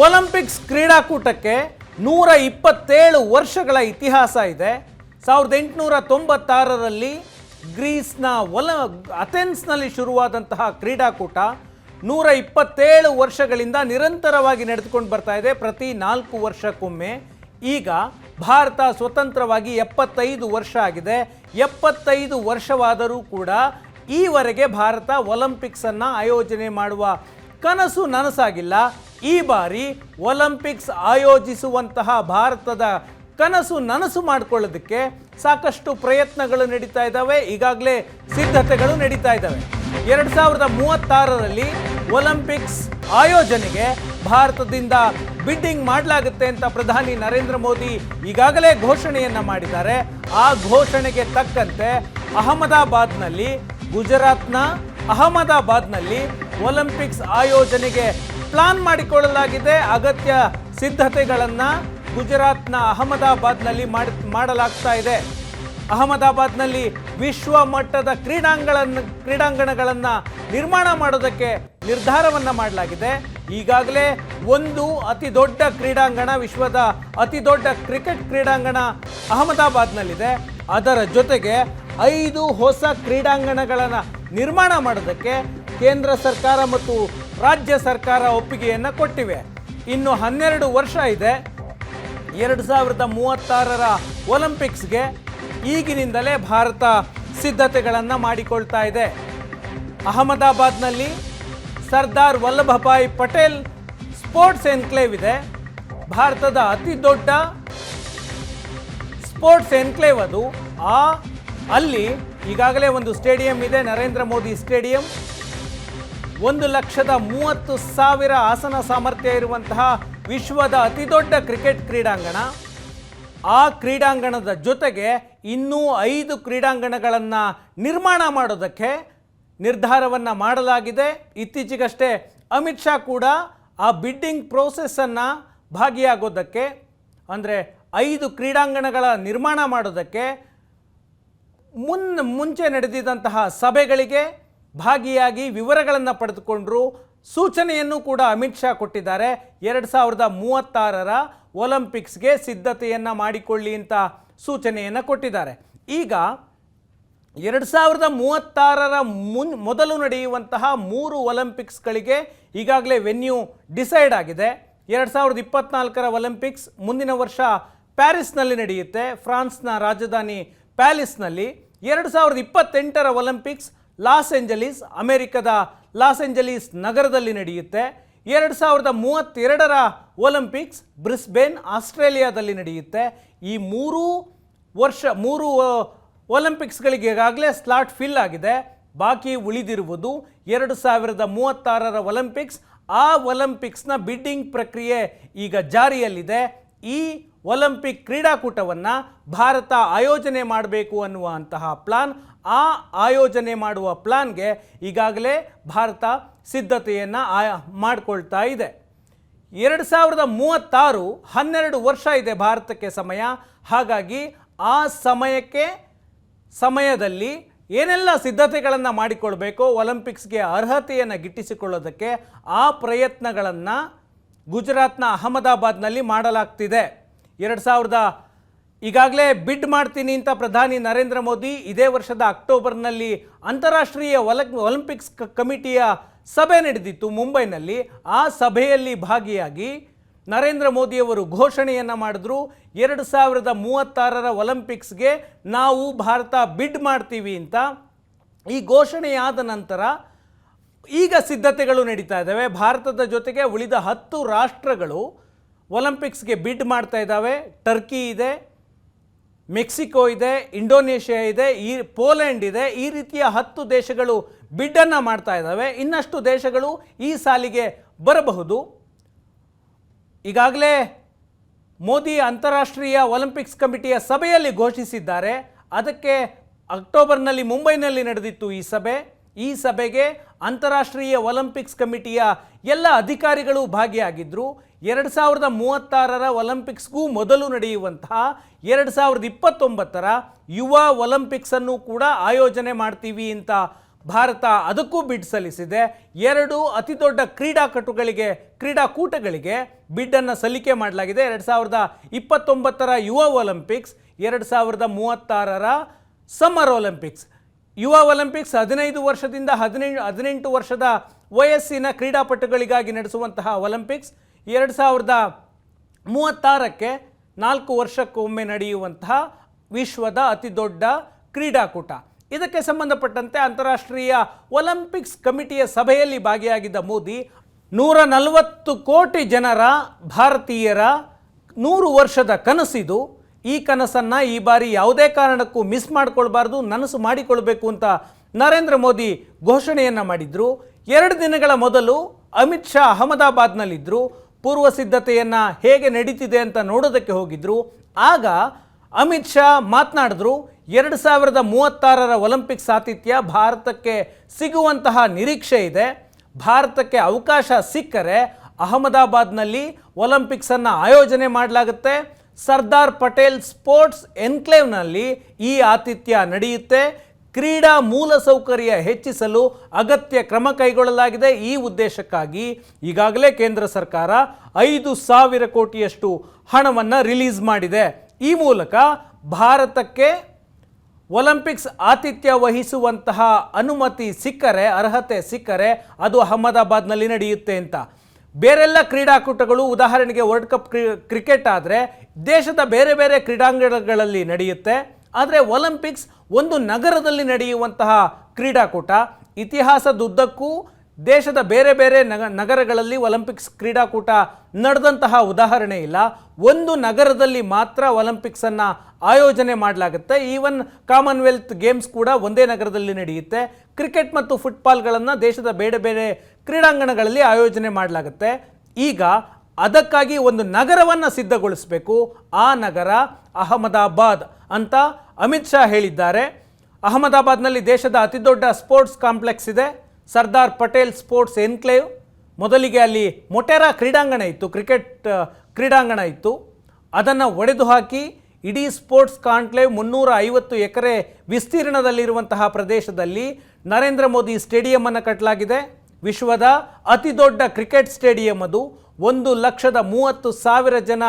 Olympics ಕ್ರೀಡಾಕೂಟಕ್ಕೆ 127 ವರ್ಷಗಳ ಇತಿಹಾಸ ಇದೆ. 1896ರಲ್ಲಿ ಗ್ರೀಸ್ನ ಅಥೆನ್ಸ್ನಲ್ಲಿ ಶುರುವಾದಂತಹ ಕ್ರೀಡಾಕೂಟ 127 ವರ್ಷಗಳಿಂದ ನಿರಂತರವಾಗಿ ನಡೆದುಕೊಂಡು ಬರ್ತಾ ಇದೆ. ಪ್ರತಿ 4 ವರ್ಷಕ್ಕೊಮ್ಮೆ. ಈಗ ಭಾರತ ಸ್ವತಂತ್ರವಾಗಿ 75 ವರ್ಷ ಆಗಿದೆ. 75 ವರ್ಷವಾದರೂ ಕೂಡ ಈವರೆಗೆ ಭಾರತ ಒಲಿಂಪಿಕ್ಸನ್ನು ಆಯೋಜನೆ ಮಾಡುವ ಕನಸು ನನಸಾಗಿಲ್ಲ. ಈ ಬಾರಿ ಒಲಿಂಪಿಕ್ಸ್ ಆಯೋಜಿಸುವಂತಹ ಭಾರತದ ಕನಸು ನನಸು ಮಾಡಿಕೊಳ್ಳೋದಕ್ಕೆ ಸಾಕಷ್ಟು ಪ್ರಯತ್ನಗಳು ನಡೀತಾ ಇದ್ದಾವೆ. ಈಗಾಗಲೇ ಸಿದ್ಧತೆಗಳು ನಡೀತಾ ಇದ್ದಾವೆ. 2036ರಲ್ಲಿ ಒಲಿಂಪಿಕ್ಸ್ ಆಯೋಜನೆಗೆ ಭಾರತದಿಂದ ಬಿಡ್ಡಿಂಗ್ ಮಾಡಲಾಗುತ್ತೆ ಅಂತ ಪ್ರಧಾನಿ ನರೇಂದ್ರ ಮೋದಿ ಈಗಾಗಲೇ ಘೋಷಣೆಯನ್ನು ಮಾಡಿದ್ದಾರೆ. ಆ ಘೋಷಣೆಗೆ ತಕ್ಕಂತೆ ಗುಜರಾತ್ನ ಅಹಮದಾಬಾದ್ನಲ್ಲಿ ಒಲಿಂಪಿಕ್ಸ್ ಆಯೋಜನೆಗೆ ಪ್ಲಾನ್ ಮಾಡಿಕೊಳ್ಳಲಾಗಿದೆ. ಅಗತ್ಯ ಸಿದ್ಧತೆಗಳನ್ನು ಗುಜರಾತ್ನ ಅಹಮದಾಬಾದ್ನಲ್ಲಿ ಮಾಡಲಾಗ್ತಾ ಇದೆ. ಅಹಮದಾಬಾದ್ನಲ್ಲಿ ವಿಶ್ವ ಮಟ್ಟದ ಕ್ರೀಡಾಂಗಣಗಳನ್ನು ನಿರ್ಮಾಣ ಮಾಡೋದಕ್ಕೆ ನಿರ್ಧಾರವನ್ನು ಮಾಡಲಾಗಿದೆ. ಈಗಾಗಲೇ ಒಂದು ಅತಿ ದೊಡ್ಡ ಕ್ರೀಡಾಂಗಣ, ವಿಶ್ವದ ಅತಿ ದೊಡ್ಡ ಕ್ರಿಕೆಟ್ ಕ್ರೀಡಾಂಗಣ ಅಹಮದಾಬಾದ್ನಲ್ಲಿದೆ. ಅದರ ಜೊತೆಗೆ 5 ಹೊಸ ಕ್ರೀಡಾಂಗಣಗಳನ್ನು ನಿರ್ಮಾಣ ಮಾಡೋದಕ್ಕೆ ಕೇಂದ್ರ ಸರ್ಕಾರ ಮತ್ತು ರಾಜ್ಯ ಸರ್ಕಾರ ಒಪ್ಪಿಗೆಯನ್ನು ಕೊಟ್ಟಿವೆ. ಇನ್ನು 12 ವರ್ಷ ಇದೆ 2036ರ ಒಲಿಂಪಿಕ್ಸ್ಗೆ. ಈಗಿನಿಂದಲೇ ಭಾರತ ಸಿದ್ಧತೆಗಳನ್ನು ಮಾಡಿಕೊಳ್ತಾ ಇದೆ. ಅಹಮದಾಬಾದ್ನಲ್ಲಿ ಸರ್ದಾರ್ ವಲ್ಲಭಭಾಯಿ ಪಟೇಲ್ ಸ್ಪೋರ್ಟ್ಸ್ ಎನ್ಕ್ಲೇವ್ ಇದೆ. ಭಾರತದ ಅತಿ ದೊಡ್ಡ ಸ್ಪೋರ್ಟ್ಸ್ ಎನ್ಕ್ಲೇವ್ ಅದು. ಅಲ್ಲಿ ಈಗಾಗಲೇ ಒಂದು ಸ್ಟೇಡಿಯಂ ಇದೆ, ನರೇಂದ್ರ ಮೋದಿ ಸ್ಟೇಡಿಯಂ. 1,30,000 ಆಸನ ಸಾಮರ್ಥ್ಯ ಇರುವಂತಹ ವಿಶ್ವದ ಅತಿ ದೊಡ್ಡ ಕ್ರಿಕೆಟ್ ಕ್ರೀಡಾಂಗಣ. ಆ ಕ್ರೀಡಾಂಗಣದ ಜೊತೆಗೆ ಇನ್ನೂ 5 ಕ್ರೀಡಾಂಗಣಗಳನ್ನು ನಿರ್ಮಾಣ ಮಾಡೋದಕ್ಕೆ ನಿರ್ಧಾರವನ್ನು ಮಾಡಲಾಗಿದೆ. ಇತ್ತೀಚೆಗಷ್ಟೇ ಅಮಿತ್ ಶಾ ಕೂಡ ಆ ಬಿಡ್ಡಿಂಗ್ ಪ್ರೋಸೆಸ್ಸನ್ನು ಭಾಗಿಯಾಗೋದಕ್ಕೆ, ಅಂದರೆ 5 ಕ್ರೀಡಾಂಗಣಗಳ ನಿರ್ಮಾಣ ಮಾಡೋದಕ್ಕೆ ಮುಂಚೆ ನಡೆದಿದ್ದಂತಹ ಸಭೆಗಳಿಗೆ ಭಾಗಿಯಾಗಿ ವಿವರಗಳನ್ನು ಪಡೆದುಕೊಂಡರು. ಸೂಚನೆಯನ್ನು ಕೂಡ ಅಮಿತ್ ಶಾ ಕೊಟ್ಟಿದ್ದಾರೆ. 2036ರ ಒಲಿಂಪಿಕ್ಸ್ಗೆ ಸಿದ್ಧತೆಯನ್ನು ಮಾಡಿಕೊಳ್ಳಿ ಅಂತ ಸೂಚನೆಯನ್ನು ಕೊಟ್ಟಿದ್ದಾರೆ. ಈಗ 2036ರ ಮೊದಲು ನಡೆಯುವಂತಹ 3 ಒಲಿಂಪಿಕ್ಸ್ಗಳಿಗೆ ಈಗಾಗಲೇ ವೆನ್ಯೂ ಡಿಸೈಡ್ ಆಗಿದೆ. 2024ರ ಒಲಿಂಪಿಕ್ಸ್ ಮುಂದಿನ ವರ್ಷ ಪ್ಯಾರಿಸ್ನಲ್ಲಿ ನಡೆಯುತ್ತೆ, ಫ್ರಾನ್ಸ್ನ ರಾಜಧಾನಿ ಪ್ಯಾರಿಸ್ನಲ್ಲಿ. 2028ರ ಒಲಿಂಪಿಕ್ಸ್ ಲಾಸ್ ಏಂಜಲೀಸ್, ಅಮೆರಿಕದ ಲಾಸ್ ಏಂಜಲೀಸ್ ನಗರದಲ್ಲಿ ನಡೆಯುತ್ತೆ. 2032ರ ಒಲಿಂಪಿಕ್ಸ್ ಬ್ರಿಸ್ಬೇನ್, ಆಸ್ಟ್ರೇಲಿಯಾದಲ್ಲಿ ನಡೆಯುತ್ತೆ. ಈ 3 ಒಲಿಂಪಿಕ್ಸ್ಗಳಿಗೆ ಈಗಾಗಲೇ ಸ್ಲಾಟ್ ಫಿಲ್ ಆಗಿದೆ. ಬಾಕಿ ಉಳಿದಿರುವುದು 2036ರ ಒಲಿಂಪಿಕ್ಸ್. ಆ ಒಲಿಂಪಿಕ್ಸ್ನ ಬಿಡ್ಡಿಂಗ್ ಪ್ರಕ್ರಿಯೆ ಈಗ ಜಾರಿಯಲ್ಲಿದೆ. ಈ ಒಲಿಂಪಿಕ್ ಕ್ರೀಡಾಕೂಟವನ್ನು ಭಾರತ ಆಯೋಜನೆ ಮಾಡಬೇಕು ಅನ್ನುವಂತಹ ಪ್ಲಾನ್, ಆ ಆಯೋಜನೆ ಮಾಡುವ ಪ್ಲಾನ್ಗೆ ಈಗಾಗಲೇ ಭಾರತ ಸಿದ್ಧತೆಯನ್ನು ಮಾಡಿಕೊಳ್ತಾ ಇದೆ. 2036 12 ವರ್ಷ ಇದೆ ಭಾರತಕ್ಕೆ ಸಮಯ. ಹಾಗಾಗಿ ಆ ಸಮಯದಲ್ಲಿ ಏನೆಲ್ಲ ಸಿದ್ಧತೆಗಳನ್ನು ಮಾಡಿಕೊಳ್ಬೇಕೋ ಒಲಿಂಪಿಕ್ಸ್ಗೆ ಅರ್ಹತೆಯನ್ನು ಗಿಟ್ಟಿಸಿಕೊಳ್ಳೋದಕ್ಕೆ ಆ ಪ್ರಯತ್ನಗಳನ್ನು ಗುಜರಾತ್ನ ಅಹಮದಾಬಾದ್ನಲ್ಲಿ ಮಾಡಲಾಗ್ತಿದೆ. ಈಗಾಗಲೇ ಬಿಡ್ ಮಾಡ್ತೀನಿ ಅಂತ ಪ್ರಧಾನಿ ನರೇಂದ್ರ ಮೋದಿ ಇದೇ ವರ್ಷದ ಅಕ್ಟೋಬರ್ನಲ್ಲಿ ಅಂತಾರಾಷ್ಟ್ರೀಯ ಒಲಿಂಪಿಕ್ಸ್ ಕಮಿಟಿಯ ಸಭೆ ನಡೆದಿತ್ತು ಮುಂಬೈನಲ್ಲಿ. ಆ ಸಭೆಯಲ್ಲಿ ಭಾಗಿಯಾಗಿ ನರೇಂದ್ರ ಮೋದಿಯವರು ಘೋಷಣೆಯನ್ನು ಮಾಡಿದ್ರು. 2036ರ ಒಲಿಂಪಿಕ್ಸ್ಗೆ ನಾವು ಭಾರತ ಬಿಡ್ ಮಾಡ್ತೀವಿ ಅಂತ. ಈ ಘೋಷಣೆಯಾದ ನಂತರ ಈಗ ಸಿದ್ಧತೆಗಳು ನಡೀತಾ ಇದ್ದಾವೆ. ಭಾರತದ ಜೊತೆಗೆ ಉಳಿದ 10 ರಾಷ್ಟ್ರಗಳು ಒಲಿಂಪಿಕ್ಸ್ಗೆ ಬಿಡ್ ಮಾಡ್ತಾ ಇದ್ದಾವೆ. ಟರ್ಕಿ ಇದೆ, ಮೆಕ್ಸಿಕೋ ಇದೆ, ಇಂಡೋನೇಷ್ಯಾ ಇದೆ, ಪೋಲೆಂಡ್ ಇದೆ. ಈ ರೀತಿಯ 10 ದೇಶಗಳು ಬಿಡ್ಡನ್ನು ಮಾಡ್ತಾ ಇದ್ದಾವೆ. ಇನ್ನಷ್ಟು ದೇಶಗಳು ಈ ಸಾಲಿಗೆ ಬರಬಹುದು. ಈಗಾಗಲೇ ಮೋದಿ ಅಂತಾರಾಷ್ಟ್ರೀಯ ಒಲಿಂಪಿಕ್ಸ್ ಕಮಿಟಿಯ ಸಭೆಯಲ್ಲಿ ಘೋಷಿಸಿದ್ದಾರೆ. ಅದಕ್ಕೆ ಅಕ್ಟೋಬರ್ನಲ್ಲಿ ಮುಂಬೈನಲ್ಲಿ ನಡೆದಿತ್ತು ಈ ಸಭೆ. ಈ ಸಭೆಗೆ ಅಂತಾರಾಷ್ಟ್ರೀಯ ಒಲಿಂಪಿಕ್ಸ್ ಕಮಿಟಿಯ ಎಲ್ಲ ಅಧಿಕಾರಿಗಳು ಭಾಗಿಯಾಗಿದ್ದರು. 2036ರ ಒಲಿಂಪಿಕ್ಸ್ಗೂ ಮೊದಲು ನಡೆಯುವಂತಹ 2029ರ ಯುವ ಒಲಿಂಪಿಕ್ಸನ್ನು ಕೂಡ ಆಯೋಜನೆ ಮಾಡ್ತೀವಿ ಅಂತ ಭಾರತ ಅದಕ್ಕೂ ಬಿಡ್ ಸಲ್ಲಿಸಿದೆ. 2 ಅತಿ ದೊಡ್ಡ ಕ್ರೀಡಾಕೂಟಗಳಿಗೆ ಬಿಡ್ಡನ್ನು ಸಲ್ಲಿಕೆ ಮಾಡಲಾಗಿದೆ. 2029ರ ಯುವ ಒಲಿಂಪಿಕ್ಸ್, 2036ರ ಸಮ್ಮರ್ ಒಲಿಂಪಿಕ್ಸ್. ಯುವ ಒಲಿಂಪಿಕ್ಸ್ 15 ವರ್ಷದಿಂದ 18 ವರ್ಷದ ವಯಸ್ಸಿನ ಕ್ರೀಡಾಪಟುಗಳಿಗಾಗಿ ನಡೆಸುವಂತಹ ಒಲಿಂಪಿಕ್ಸ್. 2036ಕ್ಕೆ 4 ವರ್ಷಕ್ಕೊಮ್ಮೆ ನಡೆಯುವಂತಹ ವಿಶ್ವದ ಅತಿ ದೊಡ್ಡ ಕ್ರೀಡಾಕೂಟ. ಇದಕ್ಕೆ ಸಂಬಂಧಪಟ್ಟಂತೆ ಅಂತಾರಾಷ್ಟ್ರೀಯ ಒಲಿಂಪಿಕ್ಸ್ ಕಮಿಟಿಯ ಸಭೆಯಲ್ಲಿ ಭಾಗಿಯಾಗಿದ್ದ ಮೋದಿ 140 ಕೋಟಿ ಜನರ ಭಾರತೀಯರ 100 ವರ್ಷದ ಕನಸಿದು. ಈ ಕನಸನ್ನು ಈ ಬಾರಿ ಯಾವುದೇ ಕಾರಣಕ್ಕೂ ಮಿಸ್ ಮಾಡಿಕೊಳ್ಬಾರ್ದು, ನನಸು ಮಾಡಿಕೊಳ್ಬೇಕು ಅಂತ ನರೇಂದ್ರ ಮೋದಿ ಘೋಷಣೆಯನ್ನು ಮಾಡಿದರು. 2 ದಿನಗಳ ಮೊದಲು ಅಮಿತ್ ಶಾ ಅಹಮದಾಬಾದ್ನಲ್ಲಿದ್ದರು. ಪೂರ್ವ ಸಿದ್ಧತೆಯನ್ನು ಹೇಗೆ ನಡೀತಿದೆ ಅಂತ ನೋಡೋದಕ್ಕೆ ಹೋಗಿದ್ದರು. ಆಗ ಅಮಿತ್ ಶಾ ಮಾತನಾಡಿದ್ರು, 2036ರ ಒಲಿಂಪಿಕ್ಸ್ ಆತಿಥ್ಯ ಭಾರತಕ್ಕೆ ಸಿಗುವಂತಹ ನಿರೀಕ್ಷೆ ಇದೆ. ಭಾರತಕ್ಕೆ ಅವಕಾಶ ಸಿಕ್ಕರೆ ಅಹಮದಾಬಾದ್ನಲ್ಲಿ ಒಲಿಂಪಿಕ್ಸನ್ನು ಆಯೋಜನೆ ಮಾಡಲಾಗುತ್ತೆ. ಸರ್ದಾರ್ ಪಟೇಲ್ ಸ್ಪೋರ್ಟ್ಸ್ ಎನ್ಕ್ಲೇವ್ನಲ್ಲಿ ಈ ಆತಿಥ್ಯ ನಡೆಯುತ್ತೆ. ಕ್ರೀಡಾ ಮೂಲಸೌಕರ್ಯ ಹೆಚ್ಚಿಸಲು ಅಗತ್ಯ ಕ್ರಮ ಕೈಗೊಳ್ಳಲಾಗಿದೆ. ಈ ಉದ್ದೇಶಕ್ಕಾಗಿ ಈಗಾಗಲೇ ಕೇಂದ್ರ ಸರ್ಕಾರ 5,000 ಕೋಟಿಯಷ್ಟು ಹಣವನ್ನು ರಿಲೀಸ್ ಮಾಡಿದೆ. ಈ ಮೂಲಕ ಭಾರತಕ್ಕೆ ಒಲಿಂಪಿಕ್ಸ್ ಆತಿಥ್ಯ ವಹಿಸುವಂತಹ ಅನುಮತಿ ಸಿಕ್ಕರೆ, ಅರ್ಹತೆ ಸಿಕ್ಕರೆ ಅದು ಅಹಮದಾಬಾದ್ನಲ್ಲಿ ನಡೆಯುತ್ತೆ ಅಂತ. ಬೇರೆಲ್ಲ ಕ್ರೀಡಾಕೂಟಗಳು, ಉದಾಹರಣೆಗೆ ವರ್ಲ್ಡ್ ಕಪ್ ಕ್ರಿಕೆಟ್ ಆದರೆ ದೇಶದ ಬೇರೆ ಬೇರೆ ಕ್ರೀಡಾಂಗಣಗಳಲ್ಲಿ ನಡೆಯುತ್ತೆ. ಆದರೆ ಒಲಿಂಪಿಕ್ಸ್ ಒಂದು ನಗರದಲ್ಲಿ ನಡೆಯುವಂತಹ ಕ್ರೀಡಾಕೂಟ. ಇತಿಹಾಸದುದ್ದಕ್ಕೂ ದೇಶದ ಬೇರೆ ಬೇರೆ ನಗರಗಳಲ್ಲಿ ಒಲಿಂಪಿಕ್ಸ್ ಕ್ರೀಡಾಕೂಟ ನಡೆದಂತಹ ಉದಾಹರಣೆ ಇಲ್ಲ. ಒಂದು ನಗರದಲ್ಲಿ ಮಾತ್ರ ಒಲಿಂಪಿಕ್ಸನ್ನು ಆಯೋಜನೆ ಮಾಡಲಾಗುತ್ತೆ. ಈವನ್ ಕಾಮನ್ವೆಲ್ತ್ ಗೇಮ್ಸ್ ಕೂಡ ಒಂದೇ ನಗರದಲ್ಲಿ ನಡೆಯುತ್ತೆ. ಕ್ರಿಕೆಟ್ ಮತ್ತು ಫುಟ್ಬಾಲ್ಗಳನ್ನು ದೇಶದ ಬೇರೆ ಬೇರೆ ಕ್ರೀಡಾಂಗಣಗಳಲ್ಲಿ ಆಯೋಜನೆ ಮಾಡಲಾಗುತ್ತೆ. ಈಗ ಅದಕ್ಕಾಗಿ ಒಂದು ನಗರವನ್ನು ಸಿದ್ಧಗೊಳಿಸಬೇಕು. ಆ ನಗರ ಅಹಮದಾಬಾದ್ ಅಂತ ಅಮಿತ್ ಶಾ ಹೇಳಿದ್ದಾರೆ. ಅಹಮದಾಬಾದ್ನಲ್ಲಿ ದೇಶದ ಅತಿದೊಡ್ಡ ಸ್ಪೋರ್ಟ್ಸ್ ಕಾಂಪ್ಲೆಕ್ಸ್ ಇದೆ, ಸರ್ದಾರ್ ಪಟೇಲ್ ಸ್ಪೋರ್ಟ್ಸ್ ಎನ್ಕ್ಲೇವ್. ಮೊದಲಿಗೆ ಅಲ್ಲಿ ಮೊಟೆರಾ ಕ್ರೀಡಾಂಗಣ ಇತ್ತು, ಕ್ರಿಕೆಟ್ ಕ್ರೀಡಾಂಗಣ ಇತ್ತು. ಅದನ್ನು ಒಡೆದು ಹಾಕಿ ಇಡೀ ಸ್ಪೋರ್ಟ್ಸ್ ಕಾಂಕ್ಲೇವ್ 350 ಎಕರೆ ವಿಸ್ತೀರ್ಣದಲ್ಲಿರುವಂತಹ ಪ್ರದೇಶದಲ್ಲಿ ನರೇಂದ್ರ ಮೋದಿ ಸ್ಟೇಡಿಯಮನ್ನು ಕಟ್ಟಲಾಗಿದೆ. ವಿಶ್ವದ ಅತಿ ದೊಡ್ಡ ಕ್ರಿಕೆಟ್ ಸ್ಟೇಡಿಯಂ ಅದು. 1,30,000 ಜನ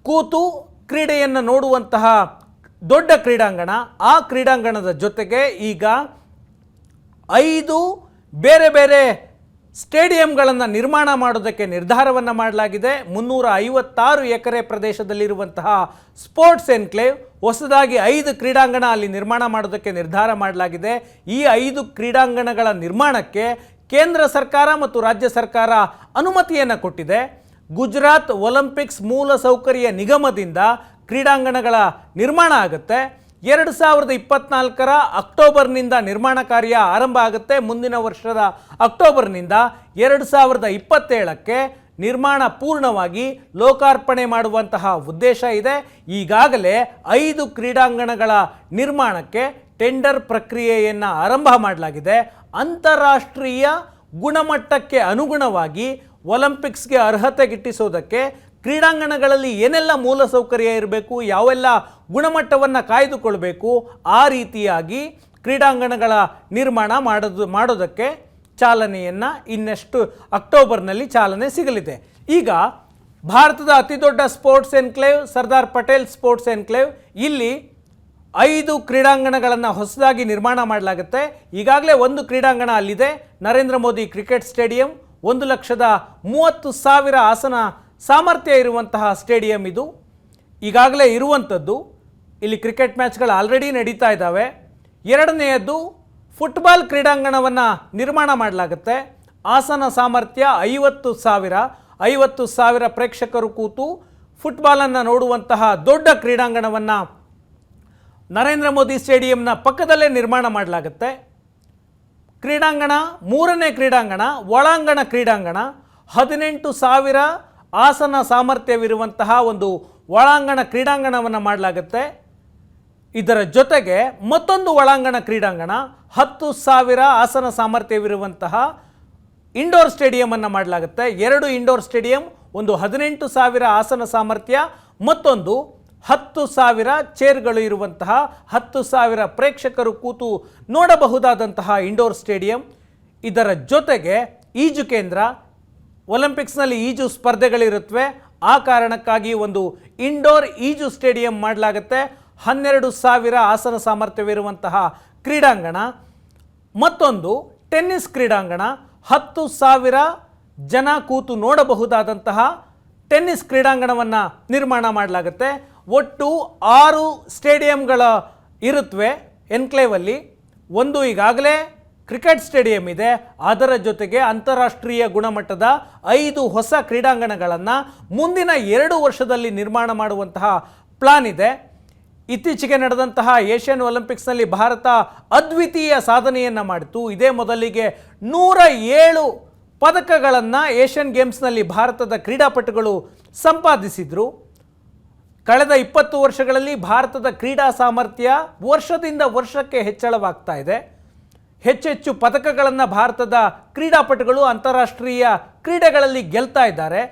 ಕೂತು ಕ್ರೀಡೆಯನ್ನು ನೋಡುವಂತಹ ದೊಡ್ಡ ಕ್ರೀಡಾಂಗಣ. ಆ ಕ್ರೀಡಾಂಗಣದ ಜೊತೆಗೆ ಈಗ 5 ಬೇರೆ ಬೇರೆ ಸ್ಟೇಡಿಯಂಗಳನ್ನು ನಿರ್ಮಾಣ ಮಾಡೋದಕ್ಕೆ ನಿರ್ಧಾರವನ್ನು ಮಾಡಲಾಗಿದೆ. 356 ಎಕರೆ ಪ್ರದೇಶದಲ್ಲಿರುವಂತಹ ಸ್ಪೋರ್ಟ್ಸ್ ಎನ್ಕ್ಲೇವ್, ಹೊಸದಾಗಿ 5 ಕ್ರೀಡಾಂಗಣ ಅಲ್ಲಿ ನಿರ್ಮಾಣ ಮಾಡೋದಕ್ಕೆ ನಿರ್ಧಾರ ಮಾಡಲಾಗಿದೆ. ಈ 5 ಕ್ರೀಡಾಂಗಣಗಳ ನಿರ್ಮಾಣಕ್ಕೆ ಕೇಂದ್ರ ಸರ್ಕಾರ ಮತ್ತು ರಾಜ್ಯ ಸರ್ಕಾರ ಅನುಮತಿಯನ್ನು ಕೊಟ್ಟಿದೆ. ಗುಜರಾತ್ ಒಲಿಂಪಿಕ್ಸ್ ಮೂಲಸೌಕರ್ಯ ನಿಗಮದಿಂದ ಕ್ರೀಡಾಂಗಣಗಳ ನಿರ್ಮಾಣ ಆಗುತ್ತೆ. 2024ರ ಅಕ್ಟೋಬರ್ನಿಂದ ನಿರ್ಮಾಣ ಕಾರ್ಯ ಆರಂಭ ಆಗುತ್ತೆ. ಮುಂದಿನ ವರ್ಷದ ಅಕ್ಟೋಬರ್ನಿಂದ 2027ಕ್ಕೆ ನಿರ್ಮಾಣ ಪೂರ್ಣವಾಗಿ ಲೋಕಾರ್ಪಣೆ ಮಾಡುವಂತಹ ಉದ್ದೇಶ ಇದೆ. ಈಗಾಗಲೇ 5 ಕ್ರೀಡಾಂಗಣಗಳ ನಿರ್ಮಾಣಕ್ಕೆ ಟೆಂಡರ್ ಪ್ರಕ್ರಿಯೆಯನ್ನು ಆರಂಭ ಮಾಡಲಾಗಿದೆ. ಅಂತಾರಾಷ್ಟ್ರೀಯ ಗುಣಮಟ್ಟಕ್ಕೆ ಅನುಗುಣವಾಗಿ ಒಲಿಂಪಿಕ್ಸ್ಗೆ ಅರ್ಹತೆ ಗಿಟ್ಟಿಸೋದಕ್ಕೆ ಕ್ರೀಡಾಂಗಣಗಳಲ್ಲಿ ಏನೆಲ್ಲ ಮೂಲಸೌಕರ್ಯ ಇರಬೇಕು, ಯಾವೆಲ್ಲ ಗುಣಮಟ್ಟವನ್ನು ಕಾಯ್ದುಕೊಳ್ಬೇಕು, ಆ ರೀತಿಯಾಗಿ ಕ್ರೀಡಾಂಗಣಗಳ ನಿರ್ಮಾಣ ಮಾಡೋದಕ್ಕೆ ಚಾಲನೆಯನ್ನು ಇನ್ನಷ್ಟು ಅಕ್ಟೋಬರ್ನಲ್ಲಿ ಚಾಲನೆ ಸಿಗಲಿದೆ. ಈಗ ಭಾರತದ ಅತಿದೊಡ್ಡ sports enclave Sardar Patel sports enclave, ಇಲ್ಲಿ 5 ಕ್ರೀಡಾಂಗಣಗಳನ್ನು ಹೊಸದಾಗಿ ನಿರ್ಮಾಣ ಮಾಡಲಾಗುತ್ತೆ. ಈಗಾಗಲೇ ಒಂದು ಕ್ರೀಡಾಂಗಣ ಅಲ್ಲಿದೆ, ನರೇಂದ್ರ ಮೋದಿ ಕ್ರಿಕೆಟ್ ಸ್ಟೇಡಿಯಂ. 1,30,000 ಆಸನ ಸಾಮರ್ಥ್ಯ ಇರುವಂತಹ ಸ್ಟೇಡಿಯಂ ಇದು ಈಗಾಗಲೇ ಇರುವಂಥದ್ದು. ಇಲ್ಲಿ ಕ್ರಿಕೆಟ್ ಮ್ಯಾಚ್ಗಳು ಆಲ್ರೆಡಿ ನಡೀತಾ ಇದ್ದಾವೆ. ಎರಡನೆಯದ್ದು ಫುಟ್ಬಾಲ್ ಕ್ರೀಡಾಂಗಣವನ್ನು ನಿರ್ಮಾಣ ಮಾಡಲಾಗುತ್ತೆ. ಆಸನ ಸಾಮರ್ಥ್ಯ 50,000 ಪ್ರೇಕ್ಷಕರು ಕೂತು ಫುಟ್ಬಾಲನ್ನು ನೋಡುವಂತಹ ದೊಡ್ಡ ಕ್ರೀಡಾಂಗಣವನ್ನು ನರೇಂದ್ರ ಮೋದಿ ಸ್ಟೇಡಿಯಂನ ಪಕ್ಕದಲ್ಲೇ ನಿರ್ಮಾಣ ಮಾಡಲಾಗುತ್ತೆ. ಕ್ರೀಡಾಂಗಣ, ಮೂರನೇ ಕ್ರೀಡಾಂಗಣ ಒಳಾಂಗಣ ಕ್ರೀಡಾಂಗಣ. 18,000 ಆಸನ ಸಾಮರ್ಥ್ಯವಿರುವಂತಹ ಒಂದು ಒಳಾಂಗಣ ಕ್ರೀಡಾಂಗಣವನ್ನು ಮಾಡಲಾಗುತ್ತೆ. ಇದರ ಜೊತೆಗೆ ಮತ್ತೊಂದು ಒಳಾಂಗಣ ಕ್ರೀಡಾಂಗಣ, 10,000 ಆಸನ ಸಾಮರ್ಥ್ಯವಿರುವಂತಹ ಇಂಡೋರ್ ಸ್ಟೇಡಿಯಮನ್ನು ಮಾಡಲಾಗುತ್ತೆ. 2 ಇಂಡೋರ್ ಸ್ಟೇಡಿಯಂ, ಒಂದು 18,000 ಆಸನ ಸಾಮರ್ಥ್ಯ, ಮತ್ತೊಂದು 10,000 ಚೇರ್ಗಳು ಇರುವಂತಹ 10,000 ಪ್ರೇಕ್ಷಕರು ಕೂತು ನೋಡಬಹುದಾದಂತಹ ಇಂಡೋರ್ ಸ್ಟೇಡಿಯಂ, ಇದರ ಜೊತೆಗೆ ಈಜು ಕೇಂದ್ರ, ಒಲಿಂಪಿಕ್ಸ್ನಲ್ಲಿ ಈಜು ಸ್ಪರ್ಧೆಗಳಿರುತ್ತವೆ, ಆ ಕಾರಣಕ್ಕಾಗಿ ಒಂದು ಇಂಡೋರ್ ಈಜು ಸ್ಟೇಡಿಯಂ ಮಾಡಲಾಗುತ್ತೆ. 12,000 ಆಸನ ಸಾಮರ್ಥ್ಯವಿರುವಂತಹ ಕ್ರೀಡಾಂಗಣ, ಮತ್ತೊಂದು ಟೆನ್ನಿಸ್ ಕ್ರೀಡಾಂಗಣ, 10,000 ಜನ ಕೂತು ನೋಡಬಹುದಾದಂತಹ ಟೆನ್ನಿಸ್ ಕ್ರೀಡಾಂಗಣವನ್ನು ನಿರ್ಮಾಣ ಮಾಡಲಾಗುತ್ತೆ. ಒಟ್ಟು 6 ಸ್ಟೇಡಿಯಂಗಳ ಇರುತ್ತವೆ ಎನ್ಕ್ಲೇವಲ್ಲಿ. ಒಂದು ಈಗಾಗಲೇ ಕ್ರಿಕೆಟ್ ಸ್ಟೇಡಿಯಂ ಇದೆ, ಅದರ ಜೊತೆಗೆ ಅಂತಾರಾಷ್ಟ್ರೀಯ ಗುಣಮಟ್ಟದ 5 ಹೊಸ ಕ್ರೀಡಾಂಗಣಗಳನ್ನು ಮುಂದಿನ 2 ವರ್ಷದಲ್ಲಿ ನಿರ್ಮಾಣ ಮಾಡುವಂತಹ ಪ್ಲಾನ್ ಇದೆ. ಇತ್ತೀಚೆಗೆ ನಡೆದಂತಹ ಏಷ್ಯನ್ ಒಲಿಂಪಿಕ್ಸ್ನಲ್ಲಿ ಭಾರತ ಅದ್ವಿತೀಯ ಸಾಧನೆಯನ್ನು ಮಾಡಿತು. ಇದೇ ಮೊದಲಿಗೆ 107 ಪದಕಗಳನ್ನು ಏಷ್ಯನ್ ಗೇಮ್ಸ್ನಲ್ಲಿ ಭಾರತದ ಕ್ರೀಡಾಪಟುಗಳು ಸಂಪಾದಿಸಿದರು. ಕಳೆದ 20 ವರ್ಷಗಳಲ್ಲಿ ಭಾರತದ ಕ್ರೀಡಾ ಸಾಮರ್ಥ್ಯ ವರ್ಷದಿಂದ ವರ್ಷಕ್ಕೆ ಹೆಚ್ಚಳವಾಗ್ತಾ ಇದೆ. ಹೆಚ್ಚೆಚ್ಚು ಪದಕಗಳನ್ನು ಭಾರತದ ಕ್ರೀಡಾಪಟುಗಳು ಅಂತಾರಾಷ್ಟ್ರೀಯ ಕ್ರೀಡೆಗಳಲ್ಲಿ ಗೆಲ್ತಾ ಇದ್ದಾರೆ.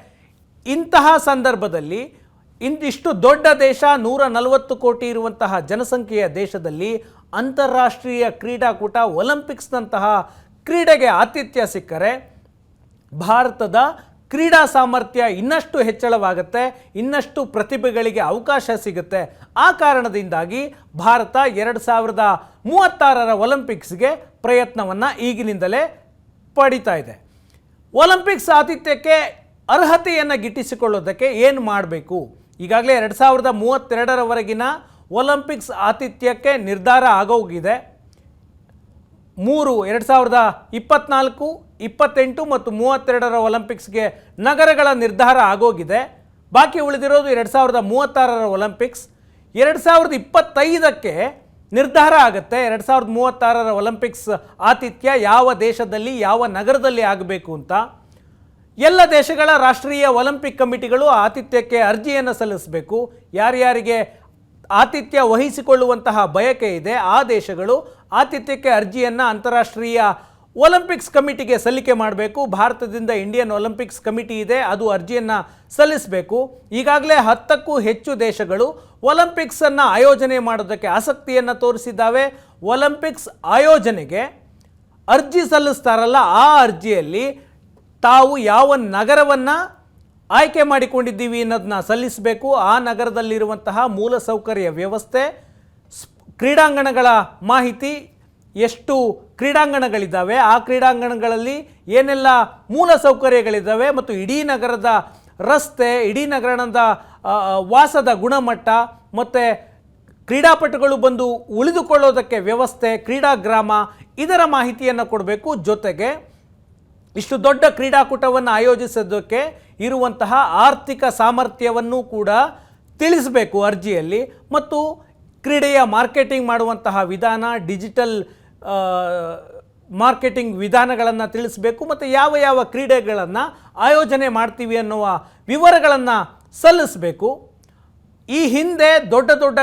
ಇಂತಹ ಸಂದರ್ಭದಲ್ಲಿ ಇಂದಿಷ್ಟು ದೊಡ್ಡ ದೇಶ, 140 ಕೋಟಿ ಇರುವಂತಹ ಜನಸಂಖ್ಯೆಯ ದೇಶದಲ್ಲಿ ಅಂತಾರಾಷ್ಟ್ರೀಯ ಕ್ರೀಡಾಕೂಟ ಒಲಿಂಪಿಕ್ಸ್ನಂತಹ ಕ್ರೀಡೆಗೆ ಆತಿಥ್ಯ ಸಿಕ್ಕರೆ ಭಾರತದ ಕ್ರೀಡಾ ಸಾಮರ್ಥ್ಯ ಇನ್ನಷ್ಟು ಹೆಚ್ಚಳವಾಗುತ್ತೆ, ಇನ್ನಷ್ಟು ಪ್ರತಿಭೆಗಳಿಗೆ ಅವಕಾಶ ಸಿಗುತ್ತೆ. ಆ ಕಾರಣದಿಂದಾಗಿ ಭಾರತ 2036ರ ಒಲಿಂಪಿಕ್ಸ್ಗೆ ಪ್ರಯತ್ನವನ್ನು ಈಗಿನಿಂದಲೇ ಪಡಿತಾ ಇದೆ. ಒಲಿಂಪಿಕ್ಸ್ ಆತಿಥ್ಯಕ್ಕೆ ಅರ್ಹತೆಯನ್ನು ಗಿಟ್ಟಿಸಿಕೊಳ್ಳೋದಕ್ಕೆ ಏನು ಮಾಡಬೇಕು? ಈಗಾಗಲೇ 2032ರವರೆಗಿನ ಒಲಿಂಪಿಕ್ಸ್ ಆತಿಥ್ಯಕ್ಕೆ ನಿರ್ಧಾರ ಆಗೋಗಿದೆ. 2024, 28 ಮತ್ತು 32ರ ಒಲಿಂಪಿಕ್ಸ್ಗೆ ನಗರಗಳ ನಿರ್ಧಾರ ಆಗೋಗಿದೆ. ಬಾಕಿ ಉಳಿದಿರೋದು 2036ರ ಒಲಿಂಪಿಕ್ಸ್. 2025ಕ್ಕೆ ನಿರ್ಧಾರ ಆಗುತ್ತೆ 2036ರ ಒಲಿಂಪಿಕ್ಸ್ ಆತಿಥ್ಯ ಯಾವ ದೇಶದಲ್ಲಿ, ಯಾವ ನಗರದಲ್ಲಿ ಆಗಬೇಕು ಅಂತ. ಎಲ್ಲ ದೇಶಗಳ ರಾಷ್ಟ್ರೀಯ ಒಲಿಂಪಿಕ್ ಕಮಿಟಿಗಳು ಆತಿಥ್ಯಕ್ಕೆ ಅರ್ಜಿಯನ್ನು ಸಲ್ಲಿಸಬೇಕು. ಯಾರ್ಯಾರಿಗೆ ಆತಿಥ್ಯ ವಹಿಸಿಕೊಳ್ಳುವಂತಹ ಬಯಕೆ ಇದೆ ಆ ದೇಶಗಳು ಆತಿಥ್ಯಕ್ಕೆ ಅರ್ಜಿಯನ್ನು ಅಂತಾರಾಷ್ಟ್ರೀಯ ಒಲಿಂಪಿಕ್ಸ್ ಕಮಿಟಿಗೆ ಸಲ್ಲಿಕೆ ಮಾಡಬೇಕು. ಭಾರತದಿಂದ ಇಂಡಿಯನ್ ಒಲಿಂಪಿಕ್ಸ್ ಕಮಿಟಿ ಇದೆ, ಅದು ಅರ್ಜಿಯನ್ನು ಸಲ್ಲಿಸಬೇಕು. ಈಗಾಗಲೇ 10ಕ್ಕೂ ಹೆಚ್ಚು ದೇಶಗಳು ಒಲಿಂಪಿಕ್ಸನ್ನು ಆಯೋಜನೆ ಮಾಡೋದಕ್ಕೆ ಆಸಕ್ತಿಯನ್ನು ತೋರಿಸಿದ್ದಾವೆ. ಒಲಿಂಪಿಕ್ಸ್ ಆಯೋಜನೆಗೆ ಅರ್ಜಿ ಸಲ್ಲಿಸ್ತಾರಲ್ಲ, ಆ ಅರ್ಜಿಯಲ್ಲಿ ತಾವು ಯಾವ ನಗರವನ್ನು ಆಯ್ಕೆ ಮಾಡಿಕೊಂಡಿದ್ದೀವಿ ಅನ್ನೋದನ್ನ ಸಲ್ಲಿಸಬೇಕು. ಆ ನಗರದಲ್ಲಿರುವಂತಹ ಮೂಲಸೌಕರ್ಯ ವ್ಯವಸ್ಥೆ, ಕ್ರೀಡಾಂಗಣಗಳ ಮಾಹಿತಿ, ಎಷ್ಟು ಕ್ರೀಡಾಂಗಣಗಳಿದ್ದಾವೆ, ಆ ಕ್ರೀಡಾಂಗಣಗಳಲ್ಲಿ ಏನೆಲ್ಲ ಮೂಲಸೌಕರ್ಯಗಳಿದ್ದಾವೆ ಮತ್ತು ಇಡೀ ನಗರದ ರಸ್ತೆ, ಇಡೀ ನಗರದ ವಾಸದ ಗುಣಮಟ್ಟ ಮತ್ತು ಕ್ರೀಡಾಪಟುಗಳು ಬಂದು ಉಳಿದುಕೊಳ್ಳೋದಕ್ಕೆ ವ್ಯವಸ್ಥೆ, ಕ್ರೀಡಾಗ್ರಾಮ, ಇದರ ಮಾಹಿತಿಯನ್ನು ಕೊಡಬೇಕು. ಜೊತೆಗೆ ಇಷ್ಟು ದೊಡ್ಡ ಕ್ರೀಡಾಕೂಟವನ್ನು ಆಯೋಜಿಸೋದಕ್ಕೆ ಇರುವಂತಹ ಆರ್ಥಿಕ ಸಾಮರ್ಥ್ಯವನ್ನು ಕೂಡ ತಿಳಿಸಬೇಕು ಅರ್ಜಿಯಲ್ಲಿ. ಮತ್ತು ಕ್ರೀಡೆಯ ಮಾರ್ಕೆಟಿಂಗ್ ಮಾಡುವಂತಹ ವಿಧಾನ, ಡಿಜಿಟಲ್ ಮಾರ್ಕೆಟಿಂಗ್ ವಿಧಾನಗಳನ್ನು ತಿಳಿಸಬೇಕು. ಮತ್ತು ಯಾವ ಯಾವ ಕ್ರೀಡೆಗಳನ್ನು ಆಯೋಜನೆ ಮಾಡ್ತೀವಿ ಅನ್ನುವ ವಿವರಗಳನ್ನು ಸಲ್ಲಿಸಬೇಕು. ಈ ಹಿಂದೆ ದೊಡ್ಡ ದೊಡ್ಡ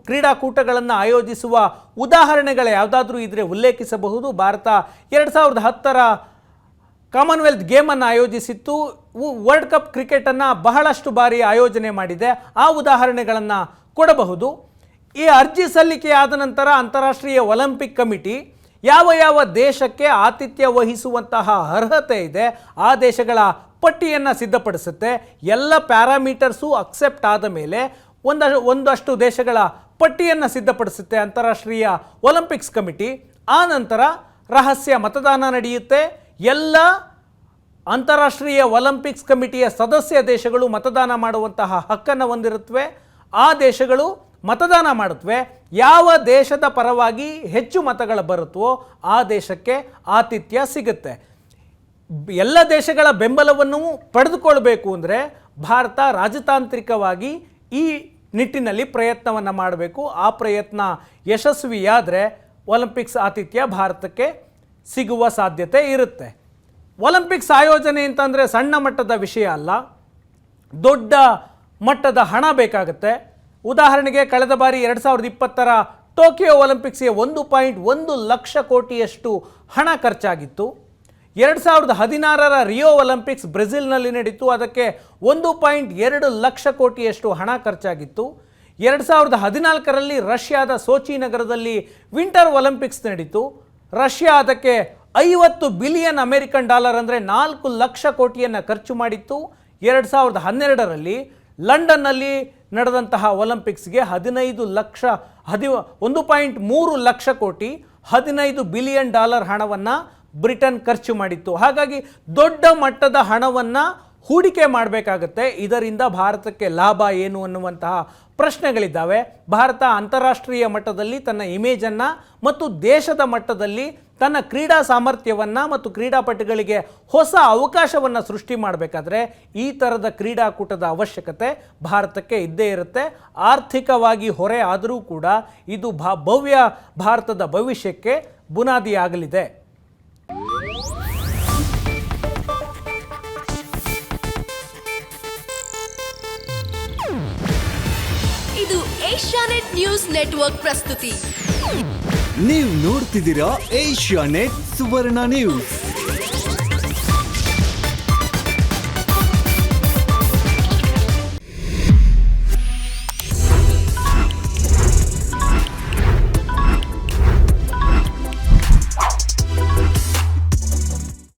ಕ್ರೀಡಾಕೂಟಗಳನ್ನು ಆಯೋಜಿಸುವ ಉದಾಹರಣೆಗಳು ಯಾವುದಾದ್ರೂ ಇದ್ದರೆ ಉಲ್ಲೇಖಿಸಬಹುದು. ಭಾರತ 2010ರ ಕಾಮನ್ವೆಲ್ತ್ ಗೇಮನ್ನು ಆಯೋಜಿಸಿತ್ತು. ವರ್ಲ್ಡ್ ಕಪ್ ಕ್ರಿಕೆಟನ್ನು ಬಹಳಷ್ಟು ಬಾರಿ ಆಯೋಜನೆ ಮಾಡಿದೆ. ಆ ಉದಾಹರಣೆಗಳನ್ನು ಕೊಡಬಹುದು. ಈ ಅರ್ಜಿ ಸಲ್ಲಿಕೆ ಆದ ನಂತರ ಅಂತಾರಾಷ್ಟ್ರೀಯ ಒಲಿಂಪಿಕ್ ಕಮಿಟಿ ಯಾವ ಯಾವ ದೇಶಕ್ಕೆ ಆತಿಥ್ಯ ವಹಿಸುವಂತಹ ಅರ್ಹತೆ ಇದೆ ಆ ದೇಶಗಳ ಪಟ್ಟಿಯನ್ನು ಸಿದ್ಧಪಡಿಸುತ್ತೆ. ಎಲ್ಲ ಪ್ಯಾರಾಮೀಟರ್ಸು ಅಕ್ಸೆಪ್ಟ್ ಆದ ಮೇಲೆ ಒಂದಷ್ಟು ದೇಶಗಳ ಪಟ್ಟಿಯನ್ನು ಸಿದ್ಧಪಡಿಸುತ್ತೆ ಅಂತಾರಾಷ್ಟ್ರೀಯ ಒಲಿಂಪಿಕ್ಸ್ ಕಮಿಟಿ. ಆ ನಂತರ ರಹಸ್ಯ ಮತದಾನ ನಡೆಯುತ್ತೆ. ಎಲ್ಲ ಅಂತಾರಾಷ್ಟ್ರೀಯ ಒಲಿಂಪಿಕ್ಸ್ ಕಮಿಟಿಯ ಸದಸ್ಯ ದೇಶಗಳು ಮತದಾನ ಮಾಡುವಂತಹ ಹಕ್ಕನ್ನು ಹೊಂದಿರುತ್ತವೆ. ಆ ದೇಶಗಳು ಮತದಾನ ಮಾಡುತ್ತವೆ. ಯಾವ ದೇಶದ ಪರವಾಗಿ ಹೆಚ್ಚು ಮತಗಳು ಬರುತ್ತವೋ ಆ ದೇಶಕ್ಕೆ ಆತಿಥ್ಯ ಸಿಗುತ್ತೆ. ಎಲ್ಲ ದೇಶಗಳ ಬೆಂಬಲವನ್ನು ಪಡೆದುಕೊಳ್ಬೇಕು ಅಂದರೆ ಭಾರತ ರಾಜತಾಂತ್ರಿಕವಾಗಿ ಈ ನಿಟ್ಟಿನಲ್ಲಿ ಪ್ರಯತ್ನವನ್ನು ಮಾಡಬೇಕು. ಆ ಪ್ರಯತ್ನ ಯಶಸ್ವಿಯಾದರೆ ಒಲಿಂಪಿಕ್ಸ್ ಆತಿಥ್ಯ ಭಾರತಕ್ಕೆ ಸಿಗುವ ಸಾಧ್ಯತೆ ಇರುತ್ತೆ. ಒಲಿಂಪಿಕ್ಸ್ ಆಯೋಜನೆ ಅಂತಂದರೆ ಸಣ್ಣ ಮಟ್ಟದ ವಿಷಯ ಅಲ್ಲ, ದೊಡ್ಡ ಮಟ್ಟದ ಹಣ ಬೇಕಾಗುತ್ತೆ. ಉದಾಹರಣೆಗೆ ಕಳೆದ ಬಾರಿ 2020ರ ಟೋಕಿಯೋ ಒಲಿಂಪಿಕ್ಸ್ಗೆ 1.1 ಲಕ್ಷ ಕೋಟಿಯಷ್ಟು ಹಣ ಖರ್ಚಾಗಿತ್ತು. 2016ರ ರಿಯೋ ಒಲಿಂಪಿಕ್ಸ್ ಬ್ರೆಜಿಲ್ನಲ್ಲಿ ನಡೀತು, ಅದಕ್ಕೆ 1.2 ಲಕ್ಷ ಕೋಟಿಯಷ್ಟು ಹಣ ಖರ್ಚಾಗಿತ್ತು. 2014ರಲ್ಲಿ ರಷ್ಯಾದ ಸೋಚಿ ನಗರದಲ್ಲಿ ವಿಂಟರ್ ಒಲಿಂಪಿಕ್ಸ್ ನಡೀತು. ರಷ್ಯಾ ಅದಕ್ಕೆ 50 ಬಿಲಿಯನ್ ಅಮೆರಿಕನ್ ಡಾಲರ್ ಅಂದರೆ 4 ಲಕ್ಷ ಕೋಟಿಯನ್ನು ಖರ್ಚು ಮಾಡಿತ್ತು. 2012ರಲ್ಲಿ ಲಂಡನ್ನಲ್ಲಿ ನಡೆದಂತಹ ಒಲಿಂಪಿಕ್ಸ್ಗೆ 1.3 ಲಕ್ಷ ಕೋಟಿ 15 ಬಿಲಿಯನ್ ಡಾಲರ್ ಹಣವನ್ನು ಬ್ರಿಟನ್ ಖರ್ಚು ಮಾಡಿತ್ತು. ಹಾಗಾಗಿ ದೊಡ್ಡ ಮಟ್ಟದ ಹಣವನ್ನು ಹೂಡಿಕೆ ಮಾಡಬೇಕಾಗತ್ತೆ. ಇದರಿಂದ ಭಾರತಕ್ಕೆ ಲಾಭ ಏನು ಅನ್ನುವಂತಹ ಪ್ರಶ್ನೆಗಳಿದ್ದಾವೆ. ಭಾರತ ಅಂತಾರಾಷ್ಟ್ರೀಯ ಮಟ್ಟದಲ್ಲಿ ತನ್ನ ಇಮೇಜನ್ನು ಮತ್ತು ದೇಶದ ಮಟ್ಟದಲ್ಲಿ ತನ್ನ ಕ್ರೀಡಾ ಸಾಮರ್ಥ್ಯವನ್ನು ಮತ್ತು ಕ್ರೀಡಾಪಟುಗಳಿಗೆ ಹೊಸ ಅವಕಾಶವನ್ನು ಸೃಷ್ಟಿ ಮಾಡಬೇಕಾದ್ರೆ ಈ ಥರದ ಕ್ರೀಡಾಕೂಟದ ಅವಶ್ಯಕತೆ ಭಾರತಕ್ಕೆ ಇದ್ದೇ ಇರುತ್ತೆ. ಆರ್ಥಿಕವಾಗಿ ಹೊರೆ ಆದರೂ ಕೂಡ ಇದು ಭವ್ಯ ಭಾರತದ ಭವಿಷ್ಯಕ್ಕೆ ಬುನಾದಿಯಾಗಲಿದೆ. ಇದು ಏಷ್ಯಾನೆಟ್ ನ್ಯೂಸ್ ನೆಟ್ವರ್ಕ್ ಪ್ರಸ್ತುತಿ. ನೀವು ನೋಡ್ತಿದ್ದೀರಾ ಏಷ್ಯಾನೆಟ್ ಸುವರ್ಣ ನ್ಯೂಸ್.